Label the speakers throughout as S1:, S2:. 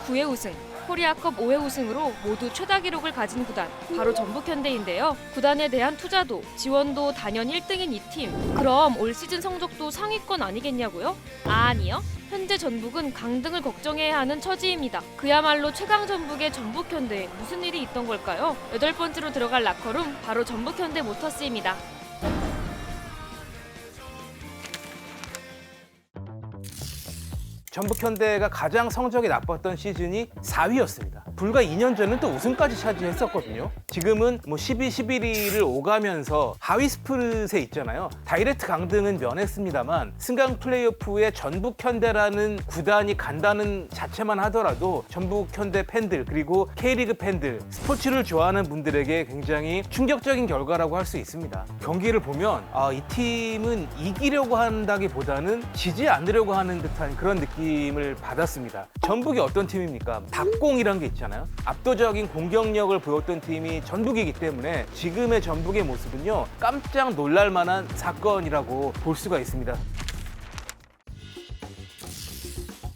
S1: 9회 우승, 코리아컵 5회 우승으로 모두 최다 기록을 가진 구단, 바로 전북현대인데요. 구단에 대한 투자도 지원도 단연 1등인 이 팀. 그럼 올 시즌 성적도 상위권 아니겠냐고요? 아니요. 현재 전북은 강등을 걱정해야 하는 처지입니다. 그야말로 최강 전북의 전북현대에 무슨 일이 있던 걸까요? 8번째로 들어갈 라커룸, 바로 전북현대 모터스입니다.
S2: 전북현대가 가장 성적이 나빴던 시즌이 4위였습니다. 불과 2년 전은 또 우승까지 차지했었거든요. 지금은 12, 11위를 오가면서 하위 스프릿에 있잖아요. 다이렉트 강등은 면했습니다만 승강 플레이오프에 전북현대라는 구단이 간다는 자체만 하더라도 전북현대 팬들 그리고 K리그 팬들, 스포츠를 좋아하는 분들에게 굉장히 충격적인 결과라고 할 수 있습니다. 경기를 보면 이 팀은 이기려고 한다기보다는 지지 않으려고 하는 듯한 그런 느낌을 받았습니다. 전북이 어떤 팀입니까? 박공이란 게 있잖아요. 압도적인 공격력을 보였던 팀이 전북이기 때문에 지금의 전북의 모습은요, 깜짝 놀랄 만한 사건이라고 볼 수가 있습니다.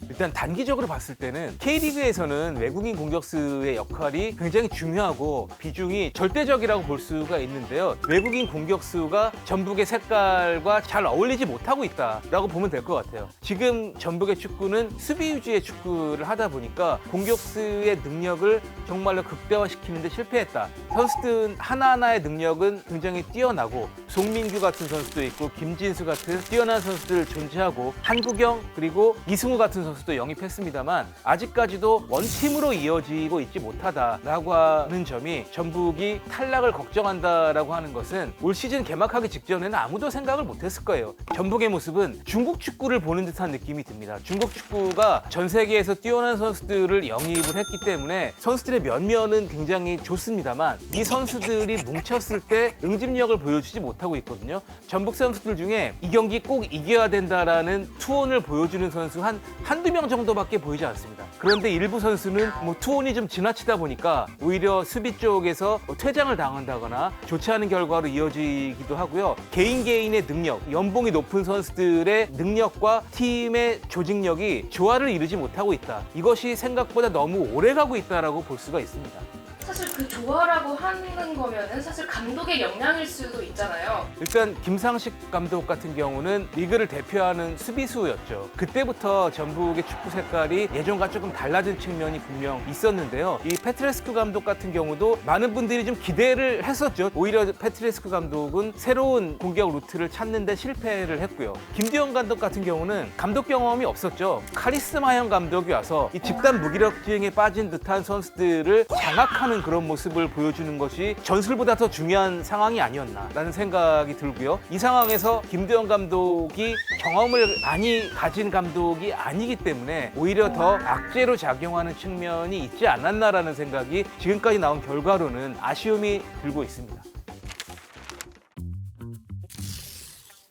S2: 일단 단기적으로 봤을 때는 K리그에서는 외국인 공격수의 역할이 굉장히 중요하고 비중이 절대적이라고 볼 수가 있는데요. 외국인 공격수가 전북의 색깔과 잘 어울리지 못하고 있다라고 보면 될 것 같아요. 지금 전북의 축구는 수비 위주의 축구를 하다 보니까 공격수의 능력을 정말로 극대화시키는 데 실패했다. 선수들 하나하나의 능력은 굉장히 뛰어나고 송민규 같은 선수도 있고 김진수 같은 뛰어난 선수들 존재하고 한국영 그리고 이승우 같은 선수도 영입했습니다만 아직까지도 원팀으로 이어지고 있지 못하다라고 하는 점이 전북이 탈락을 걱정한다라고 하는 것은 올 시즌 개막하기 직전에는 아무도 생각을 못했을 거예요. 전북의 모습은 중국 축구를 보는 듯한 느낌이 듭니다. 중국 축구가 전 세계에서 뛰어난 선수들을 영입을 했기 때문에 선수들의 면면은 굉장히 좋습니다만 이 선수들이 뭉쳤을 때 응집력을 보여주지 못하고 있거든요. 전북 선수들 중에 이 경기 꼭 이겨야 된다라는 투혼을 보여주는 선수 한두 명 정도밖에 보이지 않습니다. 그런데 일부 선수는 투혼이 좀 지나치다 보니까 오히려 수비 쪽에서 퇴장을 당한다거나 좋지 않은 결과로 이어지기도 하고요. 개인의 능력, 연봉이 높은 선수들의 능력과 팀의 조직력이 조화를 이루지 못하고 있다. 이것이 생각보다 너무 오래가고 있다고 볼 수가 있습니다.
S1: 사실 그 조화라고 하는 거면은 사실 감독의 역량일 수도 있잖아요.
S2: 일단 김상식 감독 같은 경우는 리그를 대표하는 수비수였죠. 그때부터 전북의 축구 색깔이 예전과 조금 달라진 측면이 분명 있었는데요. 이 페트레스크 감독 같은 경우도 많은 분들이 좀 기대를 했었죠. 오히려 페트레스크 감독은 새로운 공격 루트를 찾는 데 실패를 했고요. 김두현 감독 같은 경우는 감독 경험이 없었죠. 카리스마형 감독이 와서 이 집단 무기력증에 빠진 듯한 선수들을 장악하는 그런 모습을 보여주는 것이 전술보다 더 중요한 상황이 아니었나라는 생각이 들고요. 이 상황에서 김두현 감독이 경험을 많이 가진 감독이 아니기 때문에 오히려 더 악재로 작용하는 측면이 있지 않았나라는 생각이 지금까지 나온 결과로는 아쉬움이 들고 있습니다.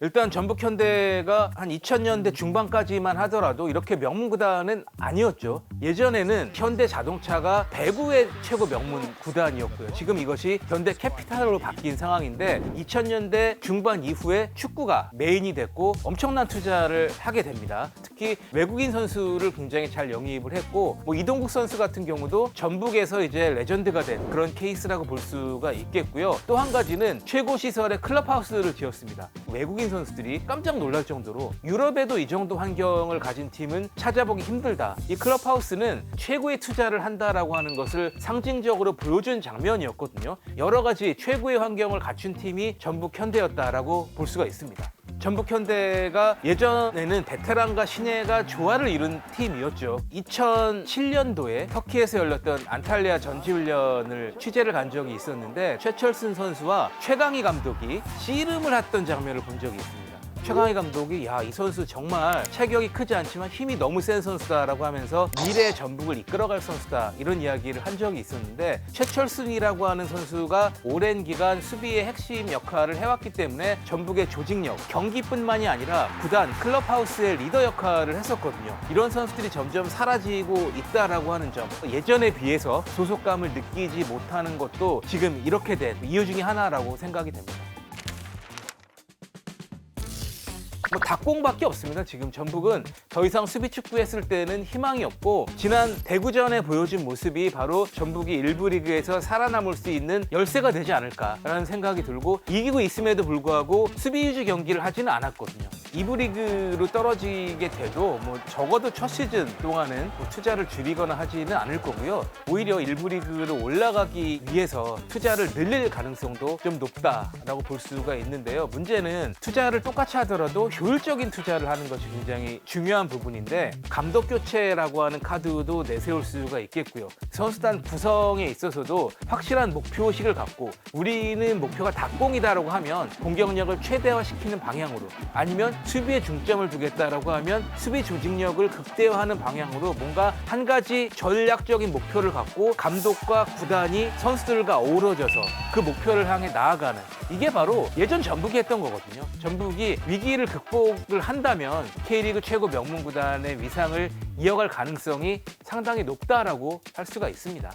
S2: 일단 전북현대가 한 2000년대 중반까지만 하더라도 이렇게 명문 구단은 아니었죠. 예전에는 현대자동차가 배구의 최고 명문 구단이었고요. 지금 이것이 현대캐피탈로 바뀐 상황인데 2000년대 중반 이후에 축구가 메인이 됐고 엄청난 투자를 하게 됩니다. 특히 외국인 선수를 굉장히 잘 영입을 했고 이동국 선수 같은 경우도 전북에서 이제 레전드가 된 그런 케이스라고 볼 수가 있겠고요. 또 한 가지는 최고 시설의 클럽하우스를 지었습니다. 외국인 선수들이 깜짝 놀랄 정도로 유럽에도 이 정도 환경을 가진 팀은 찾아보기 힘들다. 이 클럽하우스는 최고의 투자를 한다라고 하는 것을 상징적으로 보여준 장면이었거든요. 여러 가지 최고의 환경을 갖춘 팀이 전북 현대였다라고 볼 수가 있습니다. 전북 현대가 예전에는 베테랑과 신예가 조화를 이룬 팀이었죠. 2007년도에 터키에서 열렸던 안탈리아 전지훈련을 취재를 간 적이 있었는데 최철순 선수와 최강희 감독이 씨름을 했던 장면을 본 적이 있습니다. 최강희 감독이 이 선수 정말 체격이 크지 않지만 힘이 너무 센 선수다라고 하면서 미래의 전북을 이끌어갈 선수다 이런 이야기를 한 적이 있었는데 최철순이라고 하는 선수가 오랜 기간 수비의 핵심 역할을 해왔기 때문에 전북의 조직력, 경기뿐만이 아니라 구단, 클럽하우스의 리더 역할을 했었거든요. 이런 선수들이 점점 사라지고 있다라고 하는 점, 예전에 비해서 소속감을 느끼지 못하는 것도 지금 이렇게 된 이유 중에 하나라고 생각이 됩니다. 뭐 닭공밖에 없습니다. 지금 전북은 더 이상 수비 축구 했을 때는 희망이 없고 지난 대구전에 보여준 모습이 바로 전북이 1부 리그에서 살아남을 수 있는 열쇠가 되지 않을까라는 생각이 들고 이기고 있음에도 불구하고 수비 위주 경기를 하지는 않았거든요. 2부 리그로 떨어지게 돼도 뭐 적어도 첫 시즌 동안은 뭐 투자를 줄이거나 하지는 않을 거고요. 오히려 1부 리그로 올라가기 위해서 투자를 늘릴 가능성도 좀 높다라고 볼 수가 있는데요. 문제는 투자를 똑같이 하더라도 효율적인 투자를 하는 것이 굉장히 중요한 부분인데 감독 교체라고 하는 카드도 내세울 수가 있겠고요. 선수단 구성에 있어서도 확실한 목표의식을 갖고 우리는 목표가 닭공이다라고 하면 공격력을 최대화시키는 방향으로 아니면 수비에 중점을 두겠다라고 하면 수비 조직력을 극대화하는 방향으로 뭔가 한 가지 전략적인 목표를 갖고 감독과 구단이 선수들과 어우러져서 그 목표를 향해 나아가는 이게 바로 예전 전북이 했던 거거든요. 전북이 위기를 극복을 한다면 K리그 최고 명문 구단의 위상을 이어갈 가능성이 상당히 높다라고 할 수가 있습니다.